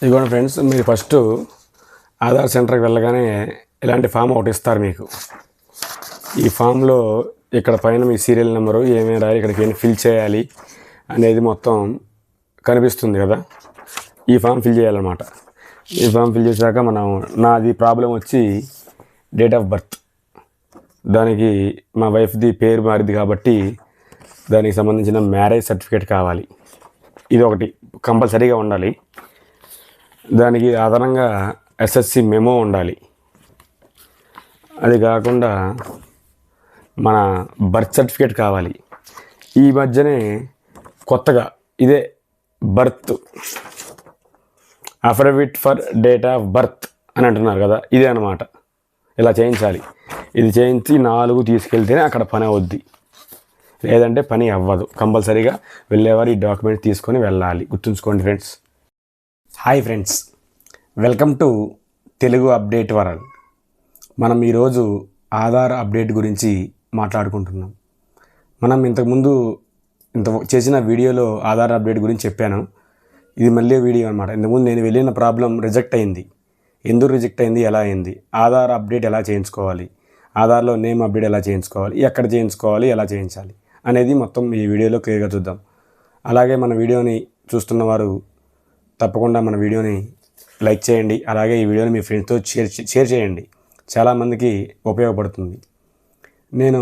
ఇదిగోండి ఫ్రెండ్స్, మీరు ఫస్ట్ ఆధార్ సెంటర్కి వెళ్ళగానే ఇలాంటి ఫామ్ ఒకటి ఇస్తారు మీకు. ఈ ఫామ్లో ఇక్కడ పైన మీ సీరియల్ నెంబరు ఏమేమి రాయాలి, ఇక్కడికి ఏం ఫిల్ చేయాలి అనేది మొత్తం కనిపిస్తుంది కదా. ఈ ఫామ్ ఫిల్ చేయాలన్నమాట. ఈ ఫామ్ ఫిల్ చేశాక నాది ప్రాబ్లం వచ్చి డేట్ ఆఫ్ బర్త్. దానికి మా వైఫ్ది పేరు మారింది కాబట్టి దానికి సంబంధించిన మ్యారేజ్ సర్టిఫికేట్ కావాలి. ఇది ఒకటి కంపల్సరీగా ఉండాలి. దానికి అదనంగా ఎస్ఎస్సి మెమో ఉండాలి. అది కాకుండా మన బర్త్ సర్టిఫికేట్ కావాలి. ఈ మధ్యనే కొత్తగా ఇదే birth affidavit for date of birth అని అంటున్నారు కదా, ఇదే అన్నమాట. ఇలా చేయించాలి. ఇది చేయించి 4 తీసుకెళ్తేనే అక్కడ పని అవుద్ది, లేదంటే పని అవ్వదు. కంపల్సరీగా వెళ్ళేవారు ఈ డాక్యుమెంట్ తీసుకొని వెళ్ళాలి. గుర్తుంచుకోండి friends. Hi friends, welcome to Telugu update world. మనం ఈరోజు ఆధార్ అప్డేట్ గురించి మాట్లాడుకుంటున్నాం. మనం ఇంతకుముందు చేసిన వీడియోలో ఆధార్ అప్డేట్ గురించి చెప్పాను. ఇది మళ్ళీ వీడియో అనమాట. ఇంతకుముందు నేను వెళ్ళిన ప్రాబ్లం రిజెక్ట్ అయింది. ఎందుకు రిజెక్ట్ అయింది, ఎలా అయింది, ఆధార్ అప్డేట్ ఎలా చేయించుకోవాలి, ఆధార్లో నేమ్ అప్డేట్ ఎలా చేయించుకోవాలి, ఎక్కడ చేయించుకోవాలి, ఎలా చేయించాలి అనేది మొత్తం ఈ వీడియోలో క్లియర్గా చూద్దాం. అలాగే మన వీడియోని చూస్తున్న వారు తప్పకుండా మన వీడియోని లైక్ చేయండి. అలాగే ఈ వీడియోని మీ ఫ్రెండ్స్తో షేర్ చేయండి. చాలామందికి ఉపయోగపడుతుంది. నేను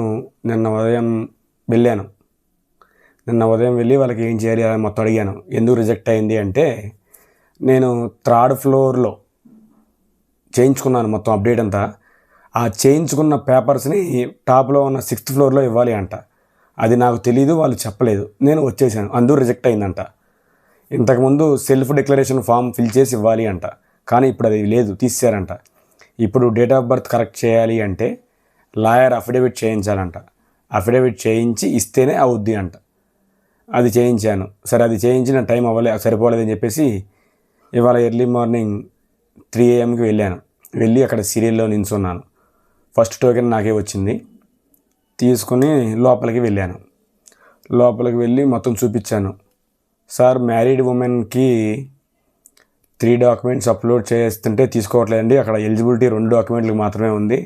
నిన్న ఉదయం వెళ్ళి వాళ్ళకి ఏం చేయాలి అని మొత్తం అడిగాను. ఎందుకు రిజెక్ట్ అయింది అంటే, నేను 3rd ఫ్లోర్లో చేయించుకున్నాను మొత్తం అప్డేట్ అంతా. ఆ చేయించుకున్న పేపర్స్ని టాప్లో ఉన్న 6th ఫ్లోర్లో ఇవ్వాలి అంట. అది నాకు తెలీదు, వాళ్ళు చెప్పలేదు. నేను వచ్చేసాను, అందుకు రిజెక్ట్ అయిందంట. ఇంతకుముందు సెల్ఫ్ డిక్లరేషన్ ఫామ్ ఫిల్ చేసి ఇవ్వాలి అంట, కానీ ఇప్పుడు అది లేదు, తీసేశారంట. ఇప్పుడు డేట్ ఆఫ్ బర్త్ కరెక్ట్ చేయాలి అంటే లాయర్ అఫిడవిట్ చేయించాలంట. అఫిడవిట్ చేయించి ఇస్తేనే అవుద్ది అంట. అది చేయించాను. సరే, అది చేయించిన టైం సరిపోలేదని చెప్పేసి ఇవాళ ఎర్లీ మార్నింగ్ 3 AM వెళ్ళి అక్కడ సీరియల్లో నిల్చున్నాను. ఫస్ట్ టోకెన్ నాకే వచ్చింది. తీసుకుని లోపలికి వెళ్ళి మొత్తం చూపించాను. సార్, మ్యారీడ్ ఉమెన్కి 3 డాక్యుమెంట్స్ అప్లోడ్ చేస్తుంటే తీసుకోవట్లేదండి. అక్కడ ఎలిజిబిలిటీ 2 డాక్యుమెంట్లకు మాత్రమే ఉంది.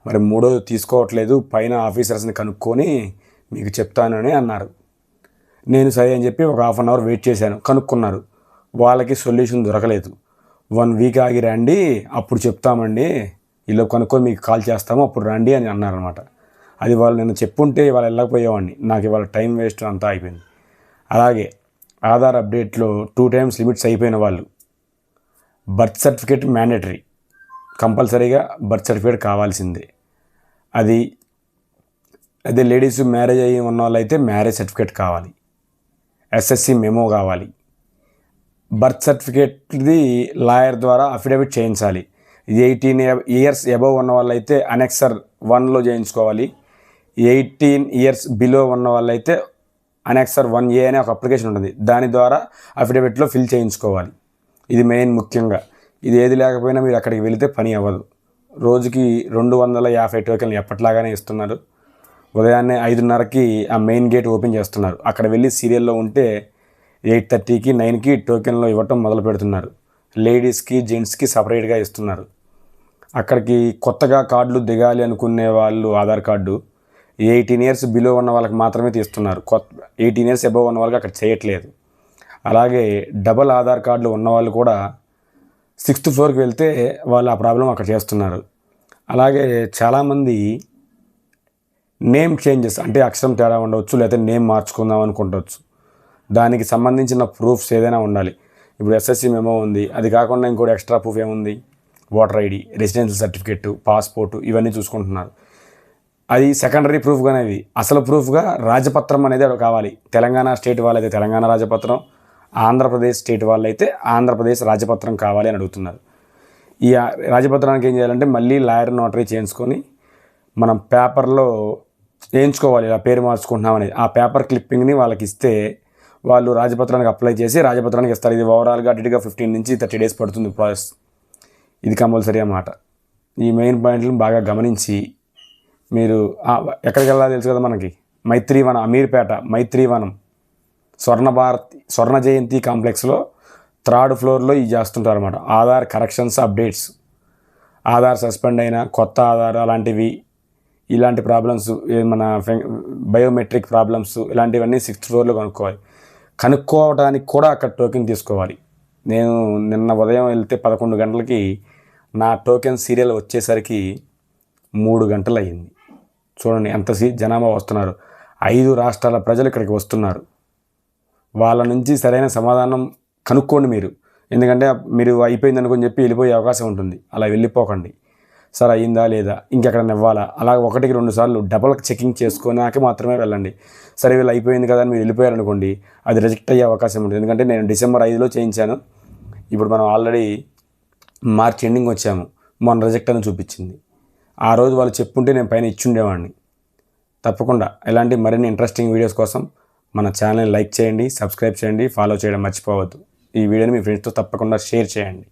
మరి 3వ తీసుకోవట్లేదు. పైన ఆఫీసర్స్ని కనుక్కొని మీకు చెప్తానని అన్నారు. నేను సరే అని చెప్పి ఒక 1/2 అవర్ వెయిట్ చేశాను. కనుక్కున్నారు. వాళ్ళకి సొల్యూషన్ దొరకలేదు. 1 వీక్ ఆగి రండి, అప్పుడు చెప్తామండి, ఇలా కనుక్కొని మీకు కాల్ చేస్తాము, అప్పుడు రండి అని అన్నారనమాట. అది వాళ్ళు నేను చెప్పుంటే ఇవాళ వెళ్ళకపోయేవాడిని. నాకు ఇవాళ టైం వేస్ట్ అంతా అయిపోయింది. అలాగే ఆధార్ అప్డేట్లో 2 టైమ్స్ లిమిట్స్ అయిపోయిన వాళ్ళు బర్త్ సర్టిఫికేట్ మ్యాండేటరీ, కంపల్సరీగా బర్త్ సర్టిఫికేట్ కావాల్సిందే. అదే లేడీస్ మ్యారేజ్ అయ్యి ఉన్న వాళ్ళైతే మ్యారేజ్ సర్టిఫికేట్ కావాలి. ఎస్ఎస్సి మెమో కావాలి. బర్త్ సర్టిఫికేట్ది లాయర్ ద్వారా అఫిడవిట్ చేయించాలి. 18 years అబవ్ ఉన్న వాళ్ళైతే అనెక్సర్ 1లో చేయించుకోవాలి. 18 years బిలో ఉన్న వాళ్ళైతే అనెక్సర్ 1A అనే ఒక అప్లికేషన్ ఉంటుంది, దాని ద్వారా అఫిడవిట్లో ఫిల్ చేయించుకోవాలి. ఇది మెయిన్ ముఖ్యంగా. ఇది ఏది లేకపోయినా మీరు అక్కడికి వెళితే పని అవ్వదు. రోజుకి 250 టోకెన్లు ఎప్పట్లాగానే ఇస్తున్నారు. ఉదయాన్నే 5:30కి ఆ మెయిన్ గేట్ ఓపెన్ చేస్తున్నారు. అక్కడ వెళ్ళి సీరియల్లో ఉంటే 8:30కి 9కి టోకెన్లో ఇవ్వటం మొదలు పెడుతున్నారు. లేడీస్కి జెంట్స్కి సపరేట్గా ఇస్తున్నారు. అక్కడికి కొత్తగా కార్డులు దిగాలి అనుకునే వాళ్ళు ఆధార్ కార్డు 18 years బిలో ఉన్న వాళ్ళకి మాత్రమే తీస్తున్నారు. 18 years అబవ్ ఉన్న వాళ్ళకి అక్కడ చేయట్లేదు. అలాగే డబల్ ఆధార్ కార్డులు ఉన్నవాళ్ళు కూడా 6th ఫ్లోర్కి వెళ్తే వాళ్ళు ఆ ప్రాబ్లం అక్కడ చేస్తున్నారు. అలాగే చాలామంది నేమ్ చేంజెస్, అంటే అక్షరం తేడా ఉండవచ్చు, లేకపోతే నేమ్ మార్చుకుందాం అనుకుంటవచ్చు. దానికి సంబంధించిన ప్రూఫ్స్ ఏదైనా ఉండాలి. ఇప్పుడు ఎస్ఎస్సి మెమో ఉంది, అది కాకుండా ఇంకోటి ఎక్స్ట్రా ప్రూఫ్ ఏముంది, voter ID, residential certificate, passport, ఇవన్నీ చూసుకుంటున్నారు. అది సెకండరీ ప్రూఫ్గానే. అసలు ప్రూఫ్గా రాజపత్రం అనేది అక్కడ కావాలి. తెలంగాణ స్టేట్ వాళ్ళైతే తెలంగాణ రాజపత్రం, ఆంధ్రప్రదేశ్ స్టేట్ వాళ్ళైతే ఆంధ్రప్రదేశ్ రాజపత్రం కావాలి అని అడుగుతున్నారు. ఈ రాజపత్రానికి ఏం చేయాలంటే మళ్ళీ లాయర్ నోటరీ చేయించుకొని మనం పేపర్లో వేయించుకోవాలి, ఇలా పేరు మార్చుకుంటున్నామనేది. ఆ పేపర్ క్లిప్పింగ్ని వాళ్ళకి ఇస్తే వాళ్ళు రాజపత్రానికి అప్లై చేసి రాజపత్రానికి ఇస్తారు. ఇది ఓవరాల్గా అటుగా 15 నుంచి 30 days పడుతుంది ప్రాసెస్. ఇది కంపల్సరీ అన్నమాట. ఈ మెయిన్ పాయింట్లను బాగా గమనించి మీరు ఎక్కడికి వెళ్ళాలో తెలుసు కదా మనకి, మైత్రీవనం, అమీర్పేట మైత్రీవనం స్వర్ణ జయంతి కాంప్లెక్స్లో థర్డ్ ఫ్లోర్లో ఇవి చేస్తుంటారు అనమాట. Aadhaar corrections, updates, Aadhaar suspend అయినా కొత్త ఆధార్ అలాంటివి, ఇలాంటి ప్రాబ్లమ్స్, మన బయోమెట్రిక్ ప్రాబ్లమ్స్ ఇలాంటివన్నీ 6th ఫ్లోర్లో కనుక్కోవడానికి కూడా అక్కడ టోకెన్ తీసుకోవాలి. నేను నిన్న ఉదయం వెళ్తే 11 గంటలకి నా టోకెన్ సీరియల్ వచ్చేసరికి 3 గంటలు అయ్యింది. చూడండి ఎంత జనాభా వస్తున్నారు. 5 రాష్ట్రాల ప్రజలు ఇక్కడికి వస్తున్నారు. వాళ్ళ నుంచి సరైన సమాధానం కనుక్కోండి మీరు. ఎందుకంటే మీరు అయిపోయింది అనుకుని చెప్పి వెళ్ళిపోయే అవకాశం ఉంటుంది. అలా వెళ్ళిపోకండి. సార్ అయ్యిందా లేదా, ఇంకెక్కడన్నా ఇవ్వాలా, అలా 1-2 సార్లు డబల్ చెకింగ్ చేసుకున్నాక మాత్రమే వెళ్ళండి. సరే వీళ్ళు అయిపోయింది కదా అని మీరు వెళ్ళిపోయారనుకోండి, అది రిజెక్ట్ అయ్యే అవకాశం ఉంటుంది. ఎందుకంటే నేను December 5లో చేయించాను. ఇప్పుడు మనం ఆల్రెడీ March ఎండింగ్ వచ్చాము. మొన్న రిజెక్ట్ అని చూపించింది. ఆ రోజు వాళ్ళు చెప్పుంటే నేను పైన ఇచ్చుండేవాడిని. తప్పకుండా ఇలాంటి మరిన్ని ఇంట్రెస్టింగ్ వీడియోస్ కోసం మన ఛానల్ని లైక్ చేయండి, సబ్స్క్రైబ్ చేయండి, ఫాలో చేయడం మర్చిపోవద్దు. ఈ వీడియోని మీ ఫ్రెండ్స్తో తప్పకుండా షేర్ చేయండి.